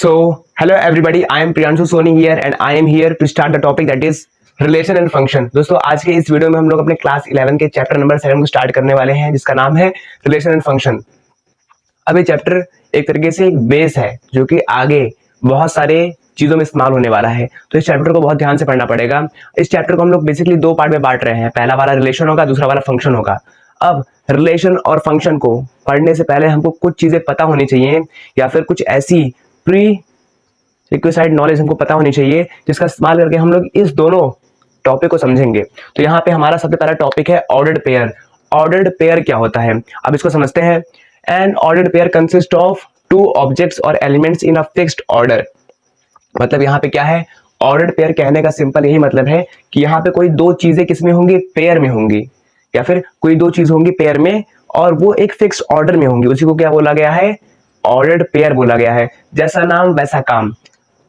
So, hello everybody, I am Priyanshu Soni here and I am here to start the topic that is relation and function. दोस्तों आज के इस video में हम लोग अपने क्लास 11 के चैप्टर नंबर 7 को स्टार्ट करने वाले हैं, जिसका नाम है रिलेशन एंड फंक्शन। अब ये चैप्टर एक तरीके से एक बेस है जो कि आगे बहुत सारे चीजों में इस्तेमाल होने वाला है, तो इस चैप्टर को बहुत ध्यान से पढ़ना पड़ेगा। इस चैप्टर को हम लोग बेसिकली दो पार्ट में बांट रहे हैं, पहला वाला रिलेशन होगा, दूसरा वाला फंक्शन होगा। अब रिलेशन और फंक्शन को पढ़ने से पहले हमको कुछ चीजें पता होनी चाहिए या फिर कुछ ऐसी प्री रिक्विसाइड नॉलेज हमको पता होनी चाहिए जिसका इस्तेमाल करके हम लोग इस दोनों टॉपिक को समझेंगे। तो यहाँ पे हमारा सबसे पहला टॉपिक है ऑर्डर्ड पेयर। ऑर्डर्ड पेयर क्या होता है, अब इसको समझते हैं। An ordered pair consist of two objects और elements in a fixed order. मतलब यहाँ पे क्या है, ऑर्डर्ड पेयर कहने का सिंपल यही मतलब है कि यहाँ पे कोई दो चीजें किसमें होंगी, पेयर में होंगी, या फिर कोई दो चीज होंगी पेयर में और वो एक फिक्स्ड ऑर्डर में होंगी। उसी को क्या बोला गया है, ऑर्डर्ड पेयर बोला गया है। जैसा नाम वैसा काम,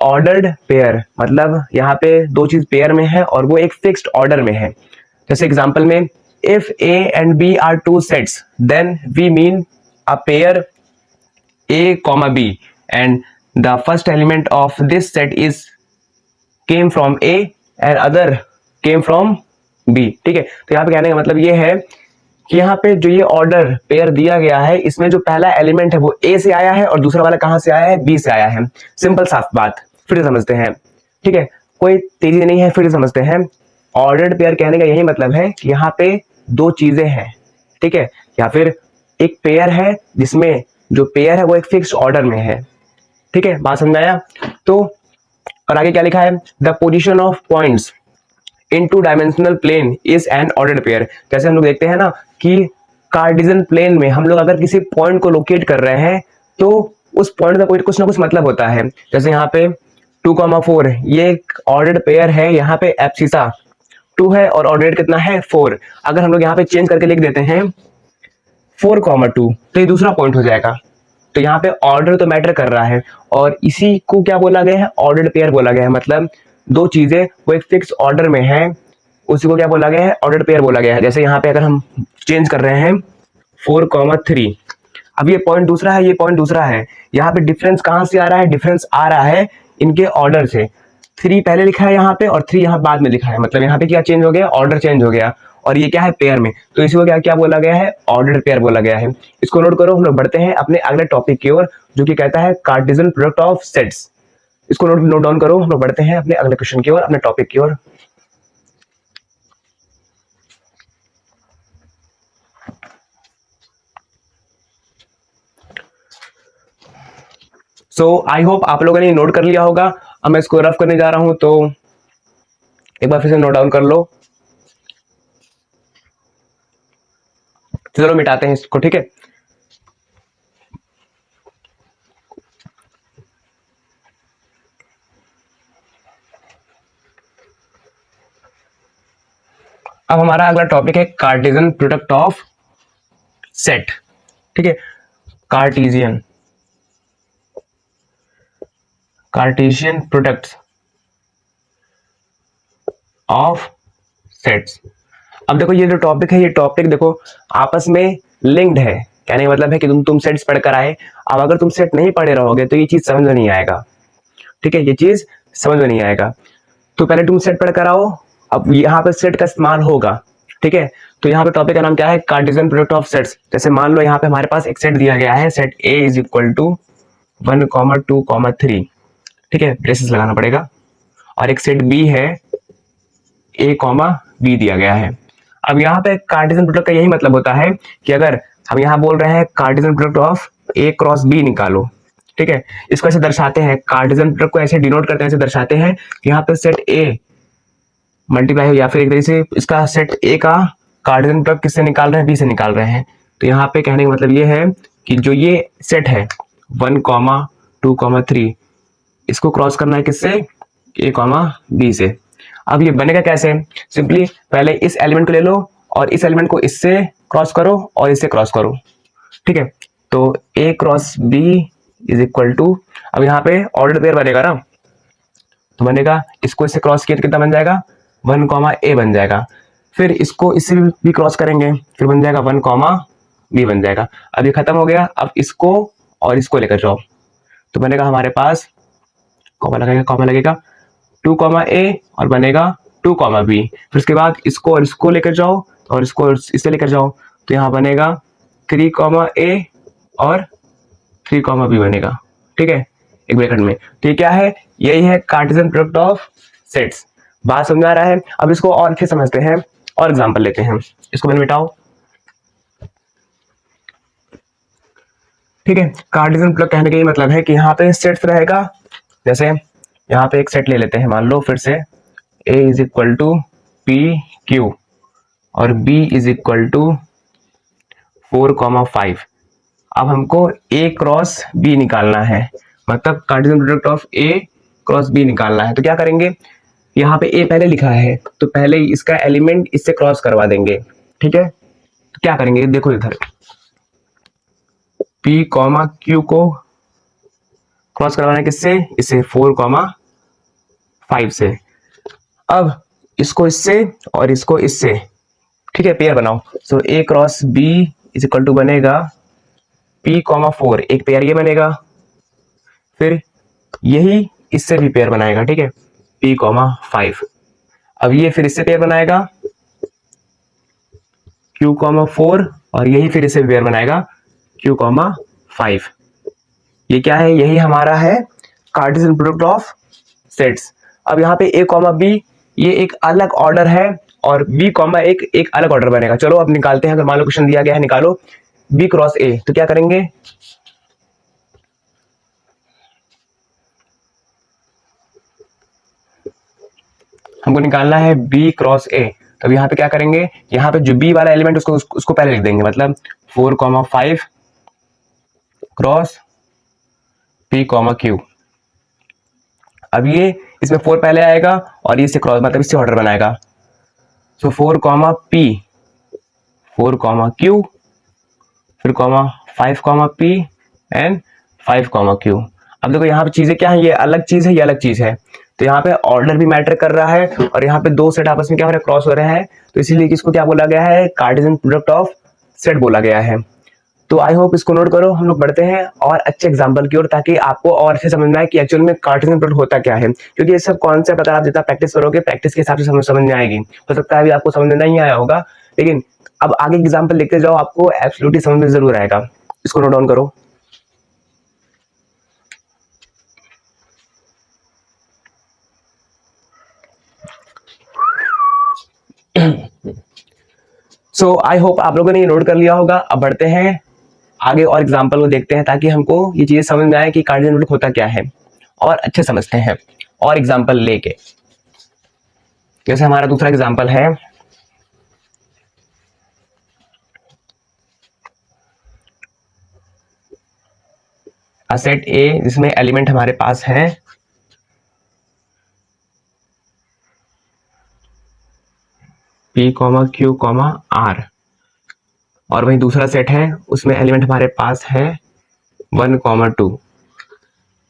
ऑर्डर्ड पेयर मतलब यहाँ पे दो चीज पेयर में है और वो एक फिक्स्ड ऑर्डर में है। जैसे एग्जांपल में, if A and B are two sets then we mean a pair A comma B and the first element of this set is came from A and other came from B. ठीक है, तो यहाँ पे कहने का मतलब ये है कि यहाँ पे जो ये ऑर्डर पेयर दिया गया है, इसमें जो पहला एलिमेंट है वो ए से आया है और दूसरा वाला कहां से आया है, बी से आया है। सिंपल साफ बात, फिर से समझते हैं। ठीक है, कोई तेजी नहीं है, फिर से समझते हैं। ऑर्डर्ड पेयर कहने का यही मतलब है कि यहाँ पे दो चीजें हैं, ठीक है, या फिर एक पेयर है जिसमें जो पेयर है वो एक फिक्स्ड ऑर्डर में है। ठीक है, बात समझ आया। तो और आगे क्या लिखा है, the position of points in two dimensional plane is an ordered pair. जैसे हम लोग देखते हैं ना कि कार्टेशियन प्लेन में हम लोग अगर किसी पॉइंट को लोकेट कर रहे हैं तो उस पॉइंट का कोई कुछ ना कुछ मतलब होता है। जैसे यहाँ पे 2,4 ये एक ऑर्डर्ड पेयर है, यहाँ पे एब्सिसा 2 है और ऑर्डर्ड कितना है 4। अगर हम लोग यहाँ पे चेंज करके लिख देते हैं 4,2 तो ये दूसरा पॉइंट हो जाएगा। तो यहाँ पे ऑर्डर तो मैटर कर रहा है और इसी को क्या बोला गया है, ऑर्डर्ड पेयर बोला गया है। मतलब दो चीजें वो एक फिक्स ऑर्डर में है, उसी को क्या बोला गया है, ऑर्डर्ड पेयर बोला गया है। जैसे यहाँ पे अगर हम चेंज कर रहे हैं 4,3, अब ये पॉइंट दूसरा है, ये पॉइंट दूसरा है। यहाँ पे डिफरेंस कहाँ से आ रहा है, डिफरेंस आ रहा है इनके ऑर्डर से। 3 पहले लिखा है यहाँ पे और 3 यहाँ बाद में लिखा है, मतलब यहाँ पे क्या चेंज हो गया, ऑर्डर चेंज हो गया। और ये क्या है, पेयर में, तो इसी को क्या क्या बोला गया है, ऑर्डर्ड पेयर बोला गया है। इसको नोट करो। हम लोग बढ़ते हैं अपने अगले टॉपिक की ओर जो कि कहता है कार्टेशियन प्रोडक्ट ऑफ सेट्स। इसको नोट डाउन करो। हम लोग बढ़ते हैं अपने अगले क्वेश्चन की ओर, अपने टॉपिक की ओर। सो आई होप आप लोगों ने नोट कर लिया होगा। अब मैं इसको रफ करने जा रहा हूं, तो एक बार फिर से नोट डाउन कर लो। चलो मिटाते हैं इसको, ठीक है। अब हमारा अगला टॉपिक है कार्टेशियन प्रोडक्ट ऑफ सेट। ठीक है, कार्टेशियन प्रोडक्ट्स ऑफ सेट्स। अब देखो ये जो टॉपिक है, ये टॉपिक देखो आपस में लिंक्ड है। कहने का मतलब है कि तुम सेट्स पढ़कर आए, अब अगर तुम सेट नहीं पढ़े रहोगे तो ये चीज समझ में नहीं आएगा। ठीक है, ये चीज समझ में नहीं आएगा। तो पहले तुम सेट पढ़कर आओ, अब यहाँ पे सेट का इस्तेमाल होगा। ठीक है, तो यहाँ पे टॉपिक का नाम क्या है, कार्टेशियन प्रोडक्ट ऑफ सेट्स। जैसे मान लो यहाँ पे हमारे पास एक सेट दिया गया है, set A is equal to 1, 2, 3। ठीक है, ब्रेसेस लगाना पड़ेगा। और एक सेट बी है, ए बी दिया गया है। अब यहाँ पे कार्टेशियन प्रोडक्ट का यही मतलब होता है कि अगर हम यहाँ बोल रहे हैं Cartesian product of A cross B निकालो, ठीक है, इसको ऐसे दर्शाते हैं, कार्टेशियन प्रोडक्ट को ऐसे डिनोट करते हैं, ऐसे दर्शाते हैं कि यहाँ पे सेट ए मल्टीप्लाई हो, या फिर एक तरीके से इसका सेट ए का कार्टेशियन प्रोडक्ट किससे निकाल रहे हैं, बी से निकाल रहे हैं। तो यहाँ पे कहने का मतलब ये है कि जो ये सेट है 1, 2, 3, इसको क्रॉस करना है किससे, ए बी से। अब ये बनेगा कैसे, सिंपली पहले इस एलिमेंट को ले लो और इस एलिमेंट को इससे क्रॉस करो और इससे क्रॉस करो। ठीक है, तो A cross B is equal to, अब यहाँ पे ऑर्डर पेयर बनेगा ना, तो बनेगा इसको इससे क्रॉस किया तो कितना बन जाएगा, 1, ए बन जाएगा। फिर इसको इससे भी क्रॉस करेंगे, फिर बन जाएगा 1, बी बन जाएगा। अब ये खत्म हो गया। अब इसको और इसको लेकर जाओ तो बनेगा हमारे पास कॉमा लगेगा 2, और बनेगा 2, फिर उसके बाद इसको और इसको लेकर जाओ और इसको इससे लेकर जाओ, तो यहाँ बनेगा 3, और 3, बनेगा। ठीक है, एक ब्रैकेट में। तो ये क्या है, यही है कार्टेशियन प्रोडक्ट ऑफ सेट्स। बात समझ में आ रहा है? अब इसको और अच्छे समझते हैं और एग्जांपल लेते हैं। इसको मैंने मिटाओ। ठीक है, कार्टेशियन प्रोडक्ट कहने का ये मतलब है कि यहाँ पे सेट्स रहेगा। जैसे यहाँ पे एक सेट ले लेते हैं, मान लो फिर से A is equal to P Q और B इज इक्वल टू 4, 5। अब हमको A क्रॉस B निकालना है, मतलब Cartesian product of A cross B निकालना है। तो क्या करेंगे, यहाँ पे A पहले लिखा है तो पहले इसका एलिमेंट इससे क्रॉस करवा देंगे। ठीक है, तो क्या करेंगे, देखो इधर P, Q को क्रॉस करवाना है किससे, इससे 4, 5 से। अब इसको इससे और इसको इससे, ठीक है, पेयर बनाओ। So A cross B is equal to बनेगा P, 4, एक पेयर ये बनेगा, फिर यही इससे भी पेयर बनाएगा। ठीक है, P, 5। अब ये फिर इससे पेयर बनाएगा Q, 4, और यही फिर इससे पेयर बनाएगा Q, 5। ये क्या है, यही हमारा है कार्टेशियन प्रोडक्ट ऑफ सेट्स। अब यहाँ पे A, B ये एक अलग ऑर्डर है और B, एक अलग ऑर्डर बनेगा। चलो अब निकालते हैं। अगर मान लो क्वेश्चन दिया गया है निकालो B क्रॉस A, तो क्या करेंगे, हमको निकालना है B क्रॉस A। तो अब यहाँ पे क्या करेंगे, यहाँ पे जो B वाला एलिमेंट उसको पहले लिख देंगे, मतलब 4, 5 क्रॉस P, Q। अब ये इसमें 4 पहले आएगा और ये इससे क्रॉस, मतलब इससे ऑर्डर बनाएगा। सो 4, P, 4, Q, फिर 5, P एंड 5, Q। अब देखो यहाँ पे चीजें क्या है, ये अलग चीज है, ये अलग चीज है। तो यहाँ पे ऑर्डर भी मैटर कर रहा है और यहाँ पे दो सेट आपस में क्या हो रहा है, क्रॉस हो रहे हैं। तो इसीलिए इसको क्या बोला गया है, कार्टेशियन प्रोडक्ट ऑफ सेट बोला गया है। तो आई होप इसको नोट करो। हम लोग बढ़ते हैं और अच्छे एग्जांपल की ओर, ताकि आपको और अच्छे समझ में आए कि एक्चुअल में कार्टेशियन प्रोडक्ट होता क्या है। क्योंकि ये सब कॉन्सेप्ट अगर आप जितना प्रैक्टिस करोगे, प्रैक्टिस के हिसाब से समझ में आएगी। हो सकता है अभी आपको समझ में नहीं आया होगा, लेकिन अब आगे एग्जाम्पल लिखते जाओ, आपको एब्सोल्युटली समझ में जरूर आएगा। इसको नोट डाउन करो। सो आई होप आप लोगों ने ये नोट कर लिया होगा। अब बढ़ते हैं आगे और एग्जाम्पल को देखते हैं, ताकि हमको ये चीजें समझ में आए कि कार्टेशियन प्रोडक्ट होता क्या है और अच्छे समझते हैं और एग्जाम्पल लेके। जैसे हमारा दूसरा एग्जाम्पल है, सेट ए जिसमें एलिमेंट हमारे पास है P, Q, R, और वही दूसरा सेट है उसमें एलिमेंट हमारे पास है 1, 2।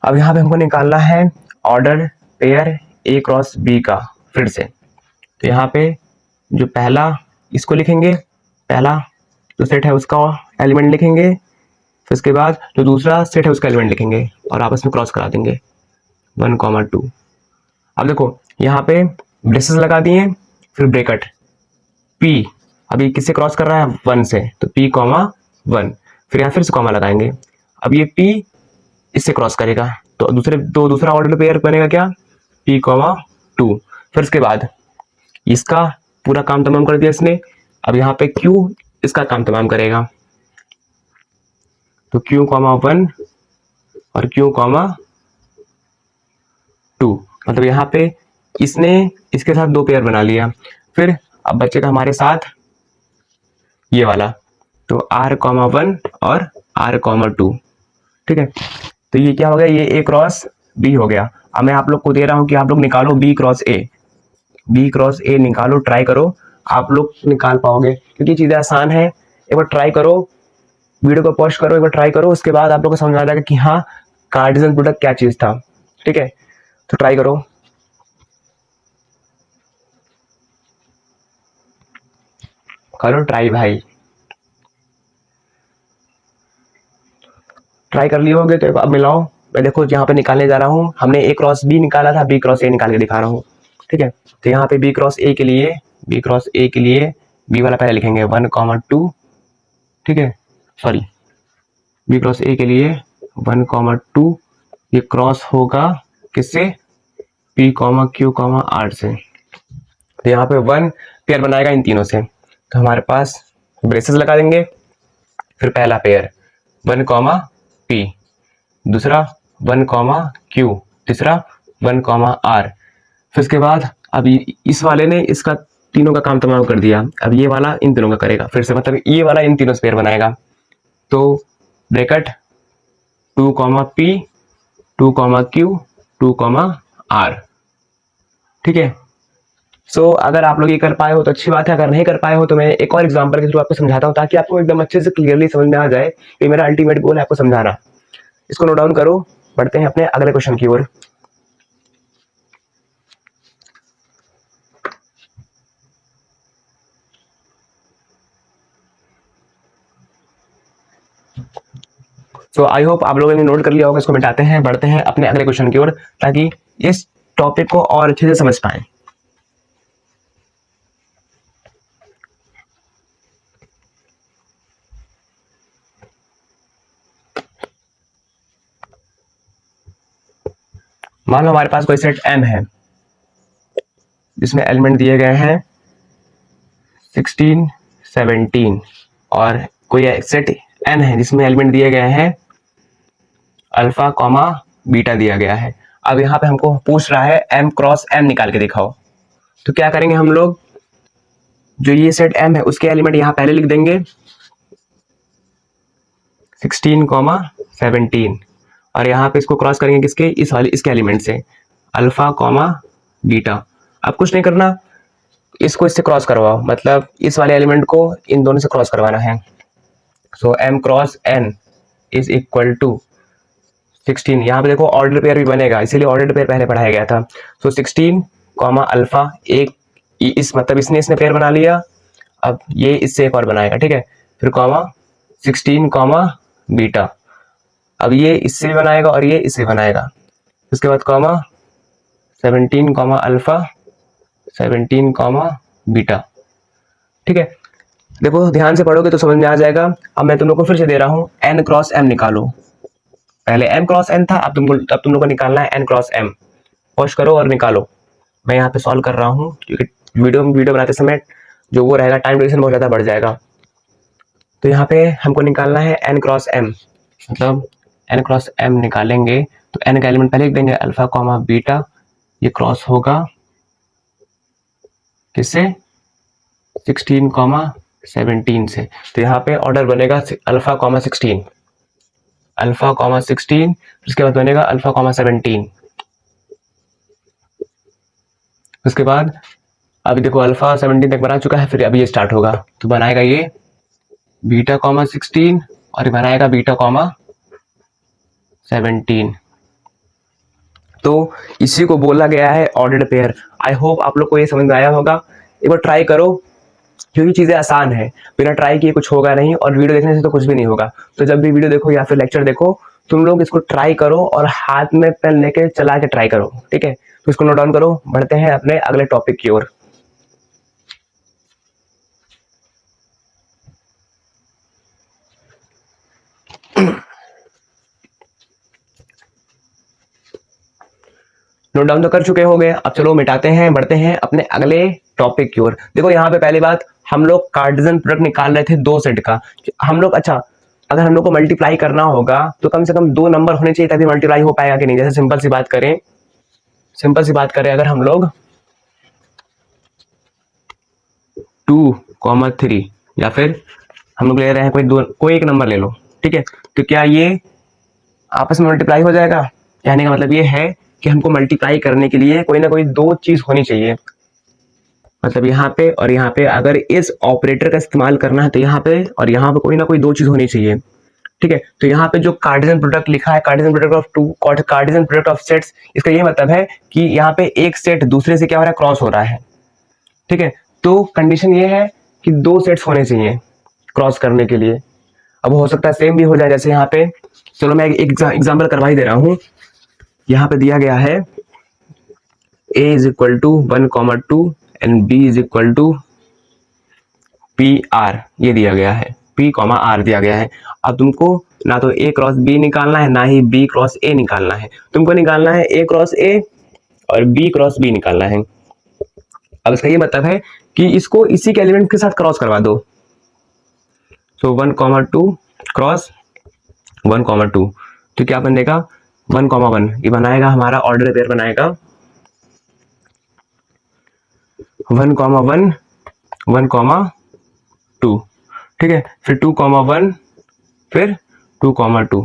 अब यहाँ पे हमको निकालना है order pair A cross B का फिर से। तो यहाँ पे जो पहला इसको लिखेंगे, पहला जो सेट है उसका एलिमेंट लिखेंगे, फिर उसके बाद जो दूसरा सेट है उसका एलिमेंट लिखेंगे और आपस में क्रॉस करा देंगे 1, 2। अब देखो यहाँ पे ब्रेसेस लगा दिए, फिर ब्रैकेट P, अभी किससे क्रॉस कर रहा है, 1 से, तो P, 1। फिर यहाँ फिर से कॉमा लगाएंगे। अब ये P इससे क्रॉस करेगा तो दूसरा ऑर्डर पेयर बनेगा क्या, P, 2। फिर उसके बाद इसका पूरा काम तमाम कर दिया इसने। अब यहाँ पे Q इसका काम तमाम करेगा, तो Q, 1 और Q, 2। मतलब यहाँ पे इसने इसके साथ दो पेयर बना लिया। फिर अब बचेगा हमारे साथ ये वाला, तो R, 1 और R, 2। ठीक है, तो ये क्या हो गया, ये A क्रॉस B हो गया। अब मैं आप लोग को दे रहा हूं कि आप लोग निकालो B cross A, B cross A निकालो, ट्राई करो, आप लोग निकाल पाओगे क्योंकि चीजें आसान है। एक बार ट्राई करो, वीडियो को पॉज करो, एक बार ट्राई करो, उसके बाद आप लोग को समझ आ जाएगा कि हाँ कार्टेशियन प्रोडक्ट क्या चीज था। ठीक है, तो ट्राई करो। करो ट्राई भाई, ट्राई कर लिए होगे तो अब मिलाओ मैं देखो यहाँ पे निकालने जा रहा हूँ, हमने ए क्रॉस बी निकाला था, बी क्रॉस ए निकाल के दिखा रहा हूँ। ठीक है, तो यहाँ पे बी क्रॉस ए के लिए बी वाला पहले लिखेंगे 1,2। ठीक है, सॉरी, बी क्रॉस ए के लिए 1,2, ये क्रॉस होगा किससे, पी क्यू आर से। तो यहाँ पे 1 पेयर बनाएगा इन तीनों से, तो हमारे पास ब्रेसेस लगा देंगे। फिर पहला पेयर 1 पी, दूसरा 1 क्यू, तीसरा 1 आर। फिर उसके बाद अब इस वाले ने इसका तीनों का काम तमाम कर दिया, अब ये वाला इन तीनों का करेगा फिर से, मतलब ये वाला इन तीनों से पेयर बनाएगा। तो ब्रैकेट 2 पी, 2 क्यू, 2 आर। ठीक है, सो अगर आप लोग ये कर पाए हो तो अच्छी बात है, अगर नहीं कर पाए हो तो मैं एक और एग्जांपल के थ्रू आपको समझाता हूँ, ताकि आपको एकदम अच्छे से क्लियरली समझ में आ जाए। ये मेरा अल्टीमेट गोल है आपको समझाना। इसको नोट डाउन करो, बढ़ते हैं अपने अगले क्वेश्चन की ओर। सो आई होप आप लोगों ने नोट कर लिया होगा। इसको मिटाते हैं, बढ़ते हैं अपने अगले क्वेश्चन की ओर, ताकि इस टॉपिक को और अच्छे से समझ पाए। मान लो हमारे पास कोई सेट M है जिसमें एलिमेंट दिए गए हैं 16, 17, और कोई सेट N है जिसमें एलिमेंट दिए गए हैं अल्फा कॉमा बीटा दिया गया है। अब यहाँ पे हमको पूछ रहा है M क्रॉस M निकाल के दिखाओ। तो क्या करेंगे हम लोग, जो ये सेट M है उसके एलिमेंट यहाँ पहले लिख देंगे 16, 17, और यहाँ पे इसको क्रॉस करेंगे किसके, इस वाले इसके एलिमेंट से अल्फा कॉमा बीटा। अब कुछ नहीं करना, इसको इससे क्रॉस करवाओ, मतलब इस वाले एलिमेंट को इन दोनों से क्रॉस करवाना है। So M cross N is equal to 16। यहाँ पे देखो ऑर्डर पेयर भी बनेगा, इसीलिए ऑर्डर पेयर पहले पढ़ाया गया था। सो 16 अल्फा, एक इस मतलब इसने पेयर बना लिया, अब ये इससे एक और बनाएगा। ठीक है, फिर कॉमा 16 बीटा, अब ये इससे भी बनाएगा और ये इससे बनाएगा। उसके बाद कॉमा 17 अल्फा, 17 बीटा। ठीक है, देखो ध्यान से पढ़ोगे तो समझ में आ जाएगा। अब मैं तुम लोग को फिर से दे रहा हूँ, N क्रॉस M निकालो। पहले M क्रॉस N था, अब तुम लोग को निकालना है N क्रॉस M। पॉज करो और निकालो। मैं यहाँ पे सॉल्व कर रहा हूँ, क्योंकि वीडियो बनाते समय जो वो रहेगा टाइम ड्यूरेशन बहुत ज़्यादा बढ़ जाएगा। तो यहाँ पे हमको निकालना है N क्रॉस M, मतलब N क्रॉस M निकालेंगे तो N का एलिमेंट पहले लिख देंगे अल्फा कॉमा बीटा, ये क्रॉस होगा किससे, 16 17 से। तो यहाँ पे ऑर्डर बनेगा अल्फा कॉमा 16, अल्फा कॉमा 16, उसके बाद बनेगा अल्फा कॉमा 17। उसके बाद अभी देखो अल्फा 17 तक बना चुका है, फिर अभी ये स्टार्ट होगा, तो बनाएगा ये बीटा कॉमा 16 और ये बनाएगा बीटा कॉमा 17। तो इसी को बोला गया है ऑर्डर्ड पेयर। आई होप आप लोग को ये समझ में आया होगा। एक बार ट्राई करो, क्योंकि चीज़ें आसान है, बिना ट्राई किए कुछ होगा नहीं, और वीडियो देखने से तो कुछ भी नहीं होगा। तो जब भी वीडियो देखो या फिर लेक्चर देखो, तुम लोग इसको ट्राई करो और हाथ में पेन लेके चला के ट्राई करो। ठीक है, तो इसको नोट डाउन करो, बढ़ते हैं अपने अगले टॉपिक की ओर। नोट डाउन तो कर चुके होंगे, अब चलो मिटाते हैं, बढ़ते हैं अपने अगले टॉपिक की ओर। देखो यहाँ पे पहली बात, हम लोग कार्टेशियन प्रोडक्ट निकाल रहे थे दो सेट का। हम लोग अच्छा, अगर हम लोग को मल्टीप्लाई करना होगा तो कम से कम दो नंबर होने चाहिए, तभी मल्टीप्लाई हो पाएगा कि नहीं। जैसे सिंपल सी बात करें अगर हम लोग 2, 3, या फिर हम लोग ले रहे हैं कोई एक नंबर ले लो। ठीक है, तो क्या ये आपस में मल्टीप्लाई हो जाएगा? कहने का मतलब ये है कि हमको मल्टीप्लाई करने के लिए कोई ना कोई दो चीज होनी चाहिए। मतलब यहाँ पे और यहाँ पे अगर इस ऑपरेटर का इस्तेमाल करना है तो यहाँ पे और यहाँ पे कोई ना कोई दो चीज होनी चाहिए। ठीक है, तो यहाँ पे जो कार्टेशियन प्रोडक्ट लिखा है, Cartesian product of two, Cartesian product of sets, इसका ये मतलब है कि यहाँ पे एक सेट दूसरे से क्या हो रहा है, क्रॉस हो रहा है। ठीक है, तो कंडीशन ये है कि दो सेट्स होने चाहिए क्रॉस करने के लिए। अब हो सकता है सेम भी हो जाए, जैसे यहाँ पे चलो मैं एक एग्जाम्पल करवा ही दे रहा हूँ। यहाँ पे दिया गया है a is equal to 1,2 and b is equal to P R, ये दिया गया है, p कॉमा आर दिया गया है। अब तुमको ना तो a क्रॉस b निकालना है, ना ही b क्रॉस a निकालना है, तुमको निकालना है a क्रॉस a और b क्रॉस b निकालना है। अब इसका ये मतलब है कि इसको इसी के एलिमेंट के साथ क्रॉस करवा दो। तो 1,2 क्रॉस 1,2, तो क्या बनेगा 1,1, ये बनाएगा हमारा ऑर्डर पेयर बनाएगा 1,1 1,2, ठीक है, फिर 2,1 फिर 2,2।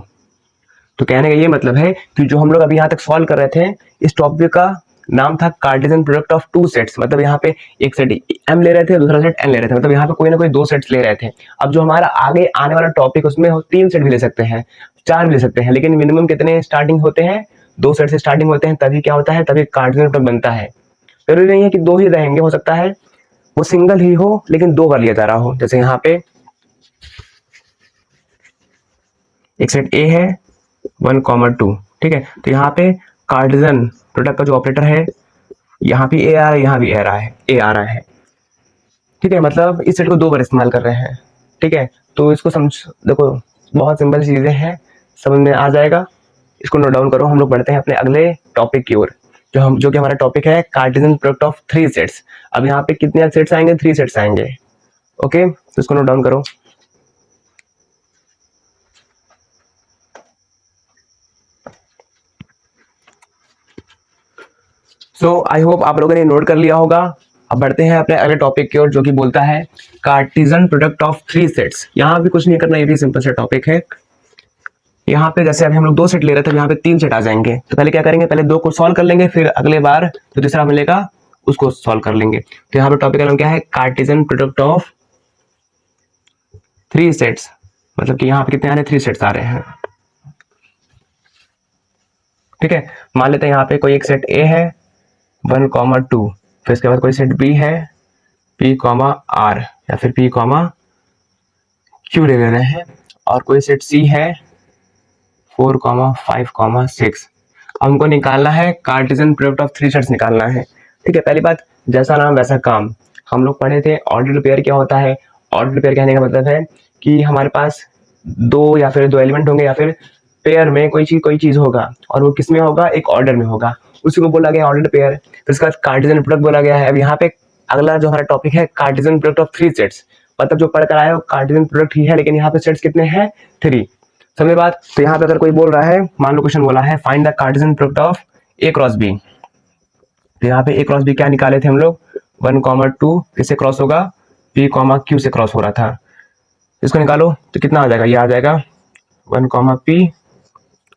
तो कहने का ये मतलब है कि जो हम लोग अभी यहाँ तक सॉल्व कर रहे थे, इस टॉपिक का नाम था Cartesian product of two sets. मतलब यहाँ पे एक सेट m ले रहे थे, दूसरा सेट n ले रहे थे, मतलब यहाँ पे कोई ना कोई दो सेट्स ले रहे थे। अब जो हमारा आगे आने वाला टॉपिक उसमें 3 सेट भी ले सकते हैं, 4 भी ले सकते हैं, लेकिन मिनिमम कितने स्टार्टिंग होते हैं, 2 सेट से स्टार्टिंग होते हैं, तभी क्या होता है, तभी कार्टेशियन प्रोडक्ट बनता है। जरूरी नहीं है कि 2 ही रहेंगे, हो सकता है वो सिंगल ही हो लेकिन 2 बार लिया जा रहा हो। जैसे यहाँ पे एक सेट A है 1,2, ठीक है, तो यहाँ पे कार्टेशियन प्रोडक्ट का जो ऑपरेटर है, यहाँ भी A आ रहा है, यहाँ भी A आ रहा है, ठीक है, मतलब इस सेट को 2 बार इस्तेमाल कर रहे हैं, ठीक है। तो इसको समझ, देखो बहुत सिंपल चीजें हैं, समझ में आ जाएगा, इसको नोट डाउन करो। हम लोग बढ़ते हैं अपने अगले टॉपिक की ओर, जो कि हमारा टॉपिक है कार्टेशियन प्रोडक्ट ऑफ 3 सेट्स। अब यहाँ पे कितने सेट्स आएंगे, 3 सेट्स आएंगे, ओके, तो इसको नोट डाउन करो। सो आई होप आप लोगों ने नोट कर लिया होगा। अब बढ़ते हैं अपने अगले टॉपिक की ओर, जो कि बोलता है कार्टेशियन प्रोडक्ट ऑफ 3 सेट्स। यहाँ भी कुछ नहीं करना, ये भी सिंपल सा टॉपिक है। यहाँ पे जैसे अभी हम लोग 2 सेट ले रहे थे, यहाँ पे 3 सेट आ जाएंगे, तो पहले क्या करेंगे, पहले 2 को सॉल्व कर लेंगे, फिर अगले बार जो तीसरा मिलेगा उसको सॉल्व कर लेंगे। तो यहाँ पे टॉपिक का नाम क्या है, कार्टेशियन प्रोडक्ट ऑफ 3 सेट्स। मतलब कि यहाँ पे कितने आ रहे हैं, 3 सेट्स आ रहे हैं, ठीक है। मान लेते हैं यहाँ पे कोई एक सेट A है 1,2, फिर इसके बाद कोई सेट B है P, R या फिर P, Q ले रहे हैं, और कोई सेट C है 4, 5, 6। अब हमको निकालना है कार्टेशियन प्रोडक्ट ऑफ 3 सेट्स निकालना है, ठीक है। पहली बात, जैसा नाम वैसा काम, हम लोग पढ़े थे ऑर्डर पेयर क्या होता है। ऑर्डर पेयर कहने का मतलब है कि हमारे पास 2 या फिर 2 एलिमेंट होंगे, या फिर पेयर में कोई चीज होगा, और वो किस में होगा, एक ऑर्डर में होगा, उसी को बोला गया ऑर्डर पेयर। फिर उसके बाद कार्टेशियन प्रोडक्ट बोला गया है। अब यहाँ पे अगला जो हमारा टॉपिक है कार्टेशियन प्रोडक्ट ऑफ 3 सेट्स, मतलब जो पढ़कर आया वो कार्टेशियन प्रोडक्ट ही है, लेकिन यहाँ पे सेट्स कितने हैं, 3। समझे बात। तो यहाँ पे अगर कोई बोल रहा है, मान लो क्वेश्चन बोला है find the Cartesian product of A cross B, तो यहाँ पे A क्रॉस B क्या निकाले थे हम लोग, 1,2 किससे क्रॉस होगा, P, Q से क्रॉस हो रहा था। इसको निकालो तो कितना आ जाएगा, ये आ जाएगा 1, P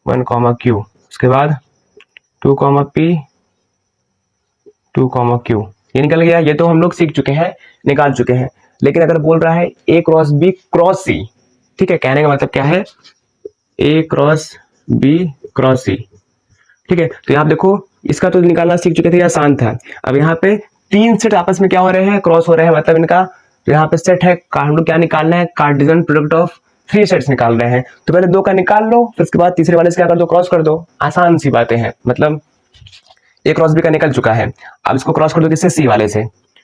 1, Q, उसके बाद 2, P 2, Q, ये निकल गया। ये तो हम लोग सीख चुके हैं, निकाल चुके हैं। लेकिन अगर बोल रहा है A cross B cross C, ठीक है, कहने का मतलब क्या है, A cross B cross C, ठीक है। तो यहाँ देखो, इसका तो निकालना सीख चुके थे, ये आसान था। अब यहाँ पे 3 सेट आपस में क्या हो रहे हैं, क्रॉस हो रहे हैं, मतलब इनका जो यहाँ पे सेट है, हम लोग क्या निकालना है, कार्टेशियन प्रोडक्ट ऑफ 3 सेट्स निकाल रहे हैं। तो पहले 2 का निकाल लो, फिर उसके बाद तीसरे वाले से क्या कर दो, क्रॉस कर दो। आसान सी बातें हैं, मतलब A क्रॉस B का निकल चुका है, अब इसको क्रॉस कर दो किससे, C वाले से,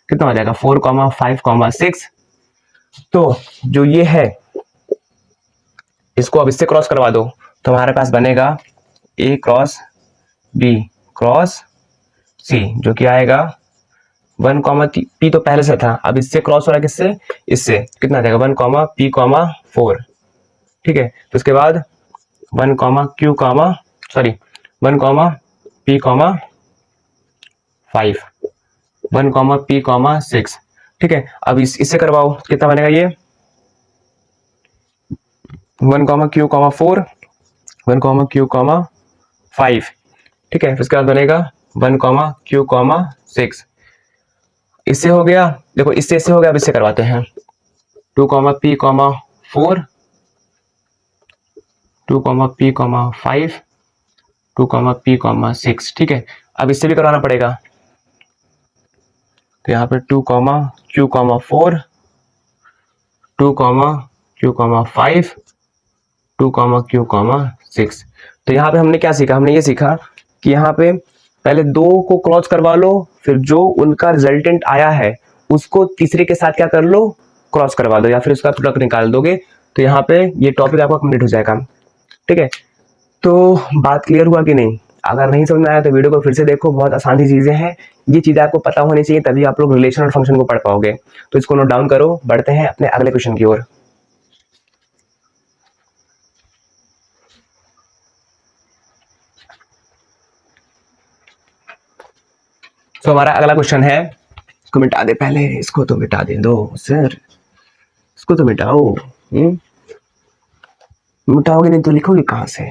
कितना हो जाएगा 4, 5, 6। तो जो ये है इसको अब इससे क्रॉस करवा दो, तो हमारे पास बनेगा A cross B cross C, जो कि आएगा 1, P तो पहले से था, अब इससे क्रॉस हो रहा है किससे, इससे, कितना आ जाएगा 1, P, 4, ठीक है। तो उसके बाद 1, Q, 1, P, 5, 1, P, 6, ठीक है। अब इससे करवाओ, कितना बनेगा ये 1, Q, 4, 1, Q, 5, ठीक है। उसके बाद बनेगा 1, Q, 6। इससे हो गया, देखो इससे हो गया। अब इससे करवाते हैं 2, P, 4, 2, P, 5, 2, P, 6, ठीक है। अब इससे भी करवाना पड़ेगा, तो यहाँ पे 2, Q, 4, 2, Q, 5, 2,Q,6। तो यहाँ पे हमने क्या सीखा, हमने ये सीखा कि यहाँ पे पहले दो को क्रॉस करवा लो, फिर जो उनका रिजल्टेंट आया है उसको तीसरे के साथ क्या कर लो, क्रॉस करवा दो, या फिर उसका प्रोडक्ट निकाल दोगे। तो यहाँ पे ये टॉपिक आपका कंप्लीट हो जाएगा। ठीक है, तो बात क्लियर हुआ कि नहीं? अगर नहीं समझ में आया तो वीडियो को फिर से देखो, बहुत आसान सी चीजें हैं, ये चीजें आपको पता होनी चाहिए, तभी आप लोग रिलेशन और फंक्शन को पढ़ पाओगे। तो इसको नोट डाउन करो, बढ़ते हैं अपने अगले क्वेश्चन की ओर। तो हमारा अगला क्वेश्चन है, इसको मिटा दे पहले, इसको तो मिटा दे दो सर, इसको तो मिटाओ। मिटाओगे नहीं तो लिखोगे कहां से?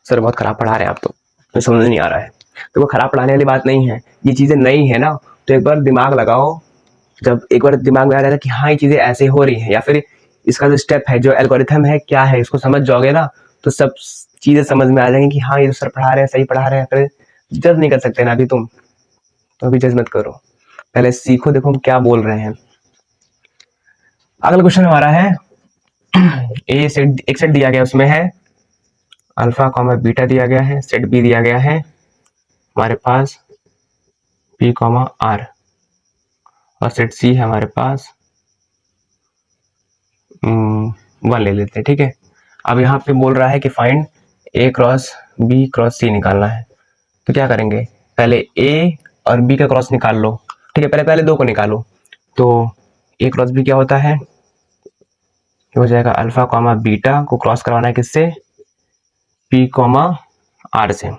सर बहुत खराब पढ़ा रहे हैं आप तो, मुझे समझ नहीं आ रहा है। तो वो खराब पढ़ाने वाली बात नहीं है, ये चीजें नई है ना, तो एक बार दिमाग लगाओ। जब एक बार दिमाग में आ जाएगा कि हाँ ये चीजें ऐसे हो रही हैं, या फिर इसका जो स्टेप है, जो एल्गोरिथम है क्या है, इसको समझ जाओगे ना, तो सब चीजें समझ में आ जाएंगी कि हाँ ये सर पढ़ा रहे हैं, सही पढ़ा रहे हैं। फिर जज नहीं कर सकते ना अभी तुम, तो अभी जज मत करो, पहले सीखो, देखो हम क्या बोल रहे हैं। अगला क्वेश्चन हमारा है, ए सेट, एक सेट दिया गया, उसमें है अल्फा कॉमा बीटा दिया गया है, सेट बी दिया गया है हमारे पास पी कॉमा आर, और सेट सी है हमारे पास 1 ले लेते हैं। ठीक है, अब यहाँ पे बोल रहा है कि फाइंड ए क्रॉस बी क्रॉस सी निकालना है। तो क्या करेंगे, पहले ए और बी का क्रॉस निकाल लो। ठीक है, पहले दो को निकालो। तो ए क्रॉस बी क्या होता है, हो जाएगा अल्फा कॉमा बीटा को क्रॉस करवाना है किससे, पी कॉमा आर से।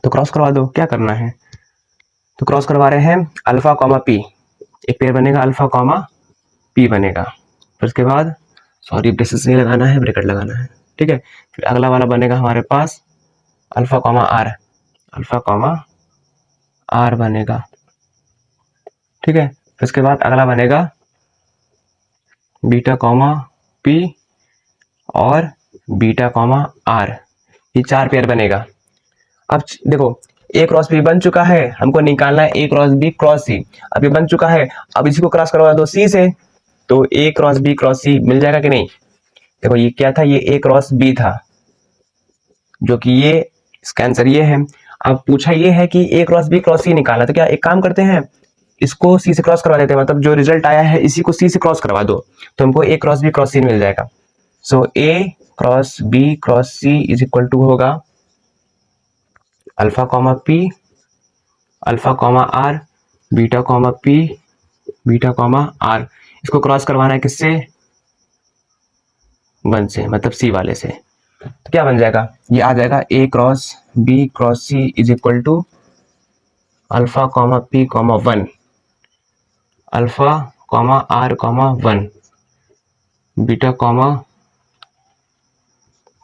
तो क्रॉस करवा दो, क्या करना है, तो क्रॉस करवा रहे हैं अल्फा कॉमा पी, एक पेयर बनेगा अल्फा कॉमा पी बनेगा। फिर उसके बाद सॉरी ब्रेसेस नहीं लगाना है, ब्रैकेट लगाना है। ठीक है, फिर अगला वाला बनेगा हमारे पास alpha comma R, alpha comma R बनेगा। ठीक है, फिर उसके बाद अगला बनेगा बीटा कॉमा पी और बीटा कॉमा आर, ये 4 पेयर बनेगा। अब देखो ए क्रॉस बी बन चुका है, हमको निकालना है ए क्रॉस बी क्रॉस सी। अब ये बन चुका है, अब इसी को क्रॉस करवा दो सी से, तो A cross B cross C मिल जाएगा कि नहीं। देखो ये क्या था, ये ए क्रॉस बी था, जो कि ये इसका आंसर ये है। अब पूछा ये है कि ए क्रॉस बी क्रॉस सी निकालना, तो क्या एक काम करते हैं, इसको सी से क्रॉस करवा देते हैं, मतलब जो रिजल्ट आया है इसी को सी से क्रॉस करवा दो, तो हमको A cross B cross C मिल जाएगा। So A cross B cross C is equal to होगा alpha comma P, alpha comma R, beta comma P, beta comma R. इसको क्रॉस करवाना है किससे, 1 से, मतलब सी वाले से। तो क्या बन जाएगा, ये आ जाएगा A cross B cross C is equal to alpha comma P comma 1, alpha comma R comma 1, beta comma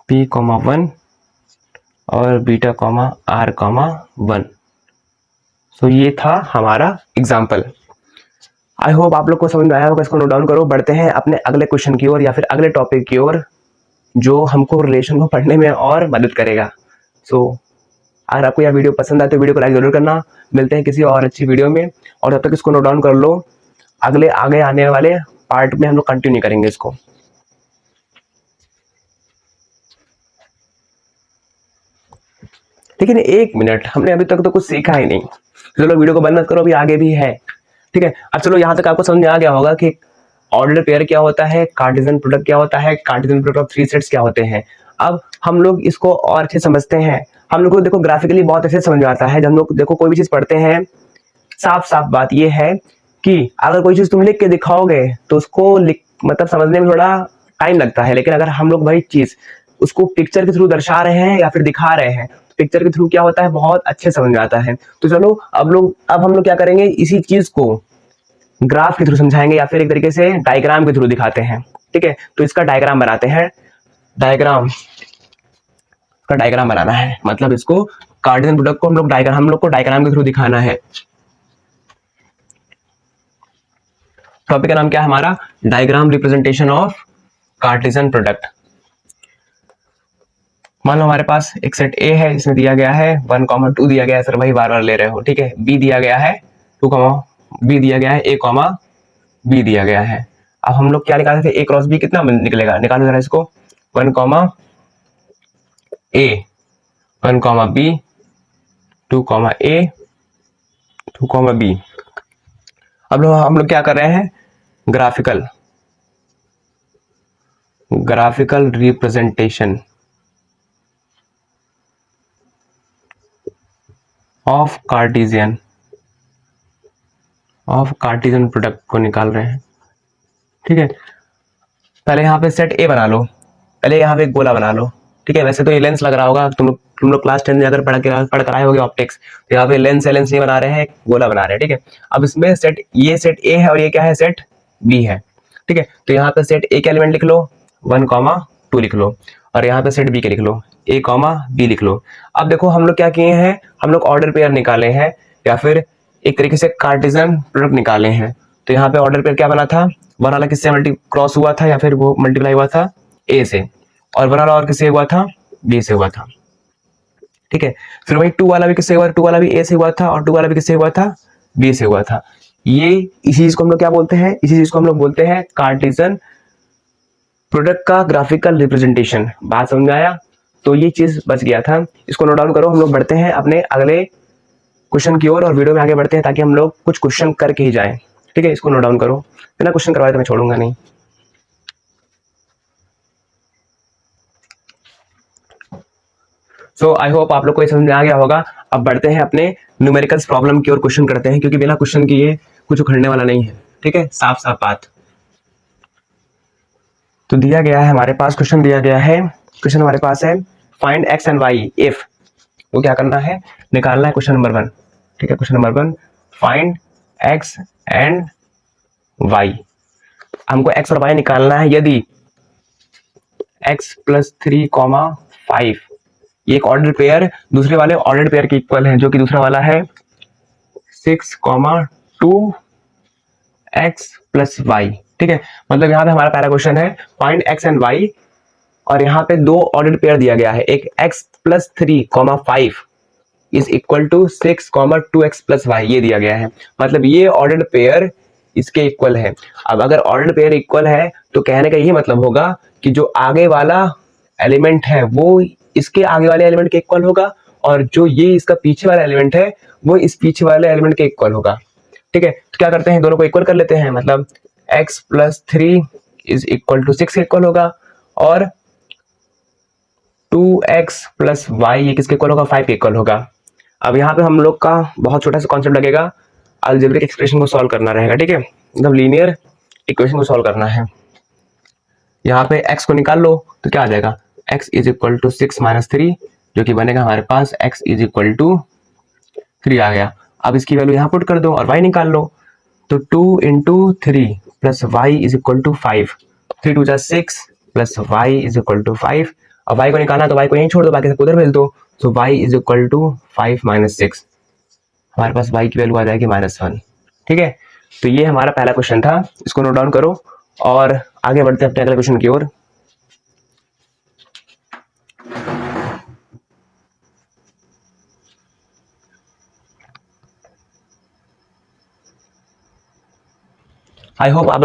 P comma 1 और beta comma R comma 1। So ये था हमारा एग्जाम्पल। आई होप आप लोग को समझ में आया होगा, इसको नोट डाउन करो, बढ़ते हैं अपने अगले क्वेश्चन की ओर या फिर अगले टॉपिक की ओर, जो हमको रिलेशन को पढ़ने में और मदद करेगा। सो अगर आपको यह वीडियो पसंद आए तो वीडियो को लाइक जरूर करना। मिलते हैं किसी और अच्छी वीडियो में, और तब तक इसको नोट डाउन कर लो, अगले आगे आने वाले पार्ट में हम लोग कंटिन्यू करेंगे इसको। लेकिन 1 मिनट, हमने अभी तक तो कुछ सीखा ही नहीं। चलो वीडियो को बंद मत करो, अभी आगे भी है। ठीक है, अब चलो यहाँ तक आपको समझ में आ गया होगा कि ऑर्डर्ड पेयर क्या होता है, कार्टेशियन प्रोडक्ट क्या होता है, कार्टेशियन प्रोडक्ट ऑफ 3 सेट्स क्या होते हैं। अब हम लोग इसको और अच्छे समझते हैं। हम लोग को देखो ग्राफिकली बहुत अच्छे समझ में आता है, जब हम लोग देखो कोई भी चीज पढ़ते हैं, साफ साफ बात यह है कि अगर कोई चीज तुम लिख के दिखाओगे तो उसको मतलब समझने में थोड़ा टाइम लगता है, लेकिन अगर हम लोग वही चीज उसको पिक्चर के थ्रू दर्शा रहे हैं या फिर दिखा रहे हैं, तो पिक्चर के थ्रू क्या होता है, बहुत अच्छे समझ में आता है। तो चलो अब हम लोग क्या करेंगे, इसी चीज को ग्राफ के थ्रू समझाएंगे या फिर एक तरीके से डायग्राम के थ्रू दिखाते हैं। ठीक है, तो इसका डायग्राम बनाते हैं। डायग्राम का डायग्राम बनाना है, मतलब इसको कार्टेशियन प्रोडक्ट को हम लोग को डायग्राम के थ्रू दिखाना है। टॉपिक का नाम क्या है हमारा, diagram representation of Cartesian product. मान लो हमारे पास एक सेट ए है, इसमें दिया गया है 1,2 दिया गया है, सर वही बार बार ले रहे हो। ठीक है, बी दिया गया है 2, बी दिया गया है, ए कॉमा बी दिया गया है। अब हम लोग क्या निकाल सकते हैं, ए क्रॉस बी कितना निकलेगा, निकालो जरा इसको, 1 कॉमा ए, 1 कॉमा बी, 2 कॉमा ए, 2 कॉमा बी। अब हम लोग क्या कर रहे हैं, graphical representation of Cartesian product को निकाल रहे हैं। ठीक है, पहले यहाँ पे सेट ए बना लो, पहले यहाँ पे एक गोला बना लो। ठीक है, वैसे तो ये लेंस लग रहा होगा, तुम लोग क्लास 10 में अगर पढ़ कर आए होगे ऑप्टिक्स, तो यहाँ पे लेंस नहीं बना रहे हैं, गोला बना रहे हैं। ठीक है, अब इसमें ये सेट ए है और ये क्या है, सेट बी है। ठीक है, तो यहाँ पे सेट ए के एलिमेंट लिख लो, 1 कॉमा 2 लिख लो, और यहाँ पे सेट बी के लिख लो, ए कॉमा बी लिख लो। अब देखो हम लोग क्या किए हैं, हम लोग ऑर्डर पेयर निकाले हैं, या फिर एक तरीके से कार्टेशियन प्रोडक्ट निकाले हैं। तो यहाँ पे ऑर्डर पेयर क्या बना था, वन वाला किससे क्रॉस हुआ था, या फिर वो मल्टीप्लाई हुआ था ए से, और वन वाला और किससे हुआ था, बी से हुआ था। ठीक है, फिर वही 2 वाला भी किससे हुआ, 2 वाला भी ए से हुआ था, और 2 वाला भी किससे हुआ था, बी से हुआ था। ये इसी चीज को हम लोग क्या बोलते हैं, इसी चीज को हम लोग बोलते हैं कार्टेशियन प्रोडक्ट का ग्राफिकल रिप्रेजेंटेशन। बात समझ में आया, तो ये चीज बच गया था, इसको नोट डाउन करो। हम लोग बढ़ते हैं अपने अगले क्वेश्चन की ओर, और वीडियो में आगे बढ़ते हैं ताकि हम लोग कुछ क्वेश्चन करके ही जाएं। ठीक है, इसको नोट डाउन करो, बिना क्वेश्चन करवाए तो मैं छोड़ूंगा नहीं। सो आई होप आप लोग को ये समझ में आ गया होगा। अब बढ़ते हैं अपने न्यूमेरिकल्स प्रॉब्लम की ओर, क्वेश्चन करते हैं, क्योंकि बिना क्वेश्चन की ये कुछ उखड़ने वाला नहीं है। ठीक है, साफ साफ बात। तो दिया गया है हमारे पास, क्वेश्चन दिया गया है, क्वेश्चन हमारे पास है find X and Y if, वो क्या करना है, निकालना है क्वेश्चन नंबर 1। ठीक है, question number 1, find X and Y. हमको एक्स और वाई निकालना है यदि x प्लस 3 कॉमा 5 ये एक ऑर्डर पेयर दूसरे वाले ऑर्डर पेयर के इक्वल है, जो कि दूसरा वाला है 6 कॉमा 2 एक्स प्लस वाई। ठीक है, मतलब यहाँ पे हमारा पहला क्वेश्चन है फाइंड एक्स एंड वाई, और यहाँ पे दो ऑर्डर पेयर दिया गया है, एक x plus 3 comma 5 is equal to 6 comma 2x plus Y, ये दिया गया है। मतलब ये ऑर्डर पेयर इसके इक्वल है। अब अगर ऑर्डर पेयर इक्वल है तो कहने का यही मतलब होगा कि जो आगे वाला एलिमेंट है वो इसके आगे वाले एलिमेंट के इक्वल होगा, और जो ये इसका पीछे वाला एलिमेंट है वो इस पीछे वाले एलिमेंट के इक्वल होगा। ठीक है, तो क्या करते हैं, दोनों को इक्वल कर लेते हैं, मतलब x plus 3 is equal to 6 equal होगा, और 2x प्लस वाई ये किसके इक्वल होगा, 5 के इक्वल होगा। अब यहाँ पे हम लोग का बहुत छोटा सा कॉन्सेप्ट लगेगा, अलजेब्रिक एक्सप्रेशन को सॉल्व करना रहेगा। ठीक है, मतलब लीनियर इक्वेशन को सॉल्व करना है। यहाँ पे x को निकाल लो तो क्या आ जाएगा, x is equal to 6 minus 3, जो कि बनेगा हमारे पास x इज इक्वल टू 3 आ गया। अब इसकी वैल्यू यहाँ पुट कर दो और y निकाल लो, तो 2 into 3 plus Y is equal to 5, 3 2 6 plus Y is equal to 5। अब y को निकालना तो y को यहीं छोड़ दो, बाकी सब उधर भेज दो, तो y is equal to 5 minus 6, हमारे पास y की वैल्यू आ जाएगी -1। ठीक है, तो ये हमारा पहला क्वेश्चन था, इसको नोट डाउन करो और आगे बढ़ते हैं अपने अगले क्वेश्चन की ओर। आई होप आप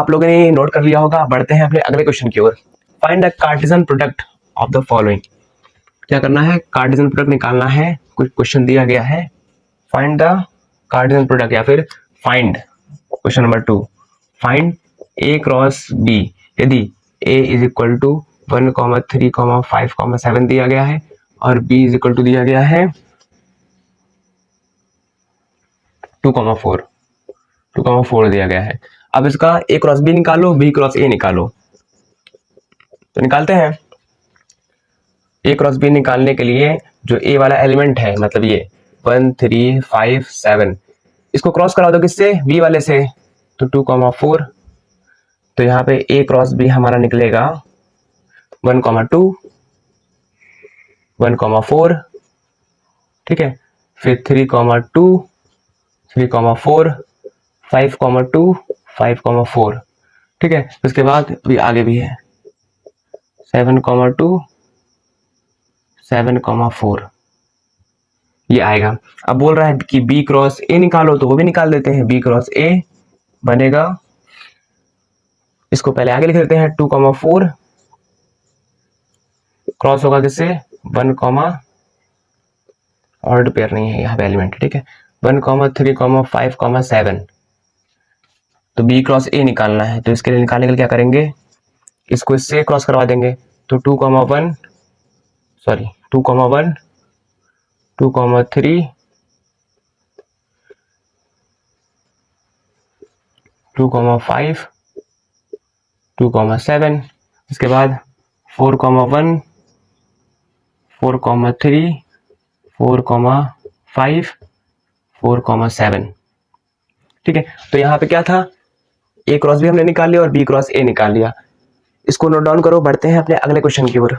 लोगों ने नोट कर लिया होगा। बढ़ते हैं अपने अगले क्वेश्चन की ओर। Find the Cartesian product of the following. क्या करना है, कार्टेशियन प्रोडक्ट निकालना है। कुछ क्वेश्चन दिया गया है, फाइंड द कार्टेशियन प्रोडक्ट, या फिर find question number 2, find a cross b यदि a इज इक्वल टू 1, 3, 5, 7 दिया गया है, और b इज इक्वल टू दिया गया है 2, 4 दिया गया है। अब इसका a क्रॉस b निकालो, b क्रॉस a निकालो, तो निकालते हैं। a क्रॉस b निकालने के लिए जो a वाला एलिमेंट है, मतलब ये 1, 3, 5, 7, इसको क्रॉस करा दो किससे, b वाले से, तो 2, 4, तो यहाँ पे a क्रॉस b हमारा निकलेगा 1, 2, 1, 4, ठीक है, फिर 3, 2, 3, 4, 5, 2, 5, 4, ठीक है। उसके बाद भी आगे भी है 7, 2, 7, 4, ये आएगा। अब बोल रहा है कि बी क्रॉस ए निकालो, तो वो भी निकाल देते हैं। बी क्रॉस ए बनेगा, इसको पहले आगे लिख देते हैं 2,4 क्रॉस होगा किससे 1, ऑर्डर पेयर नहीं है यहाँ पे एलिमेंट, ठीक है। 1,3,5,7 तो बी क्रॉस ए निकालना है, तो इसके लिए निकालने के लिए क्या करेंगे, इसको इससे क्रॉस करवा देंगे। तो 2,1 सॉरी 2,1 2,3 2,5 2,7 इसके बाद 4,1 4,3 4,5 4,7, ठीक है। तो यहाँ पे क्या था, ए क्रॉस भी हमने निकाल लिया और बी क्रॉस ए निकाल लिया। इसको नोट डाउन करो, बढ़ते हैं अपने अगले क्वेश्चन की ओर।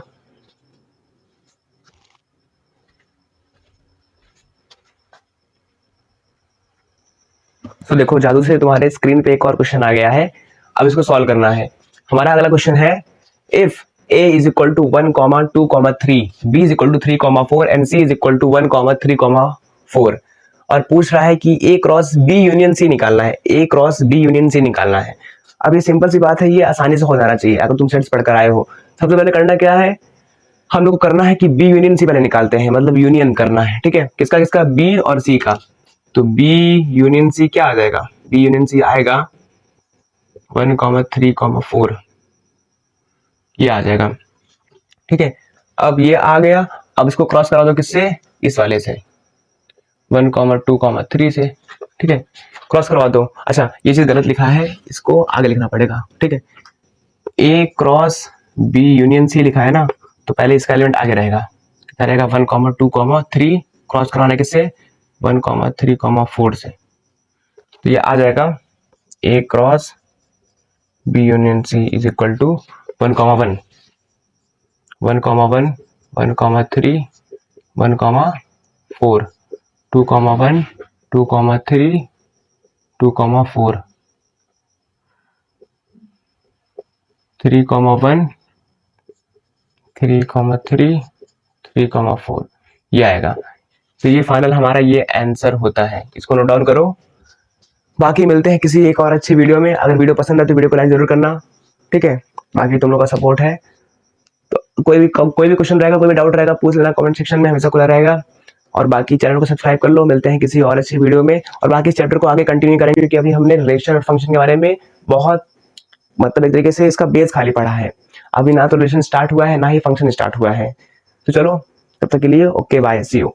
तो देखो जादू से तुम्हारे स्क्रीन पे एक और क्वेश्चन आ गया है, अब इसको सॉल्व करना है। हमारा अगला क्वेश्चन है, if a is equal to 1, 2, 3, b is equal to 3, 4 and c is equal to 1, 3, 4 और पूछ रहा है कि a cross b union c निकालना है। a cross b union c निकालना है। अब ये सिंपल सी बात है, ये आसानी से हो जाना चाहिए अगर तुम सेट्स पढ़कर आए हो। सबसे पहले करना क्या है, हम लोग को करना है कि b यूनियन c पहले निकालते हैं, मतलब यूनियन करना है, ठीक है। किसका किसका, b और c का। तो b यूनियन c क्या आ जाएगा, b यूनियन c आएगा 1, 3, 4 ये आ जाएगा, ठीक है। अब ये आ गया, अब इसको क्रॉस करा दो किससे, इस वाले से 1, 2, 3 से, ठीक है। क्रॉस करवा दो। अच्छा ये चीज गलत लिखा है, इसको आगे लिखना पड़ेगा, ठीक है। ए क्रॉस बी यूनियन सी लिखा है ना, तो पहले इसका एलिमेंट आगे रहेगा, क्या रहेगा 1, 2, 3 क्रॉस कराना किससे 1, 3, 4 से, तो ये आ जाएगा A cross B union C is equal to 1, 1 1, 1 1, 3 1, 4 2, 1 2, 3 2, 4 3, 1 3, 3 3, 4 ये आएगा। तो ये फाइनल हमारा ये आंसर होता है, इसको नोट डाउन करो। बाकी मिलते हैं किसी एक और अच्छी वीडियो में। अगर वीडियो पसंद है तो वीडियो को लाइक जरूर करना, ठीक है। बाकी तुम लोग का सपोर्ट है, तो कोई भी क्वेश्चन रहेगा, कोई भी डाउट रहेगा पूछ लेना कमेंट सेक्शन में, हमेशा खुला रहेगा। और बाकी चैनल को सब्सक्राइब कर लो। मिलते हैं किसी और अच्छी वीडियो में, और बाकी इस चैप्टर को आगे कंटिन्यू करेंगे, क्योंकि अभी हमने रिलेशन और फंक्शन के बारे में बहुत मतलब एक तरीके से इसका बेस खाली पड़ा है। अभी ना तो रिलेशन स्टार्ट हुआ है, ना ही फंक्शन स्टार्ट हुआ है। तो चलो तब तक के लिए ओके बाय, सी यू।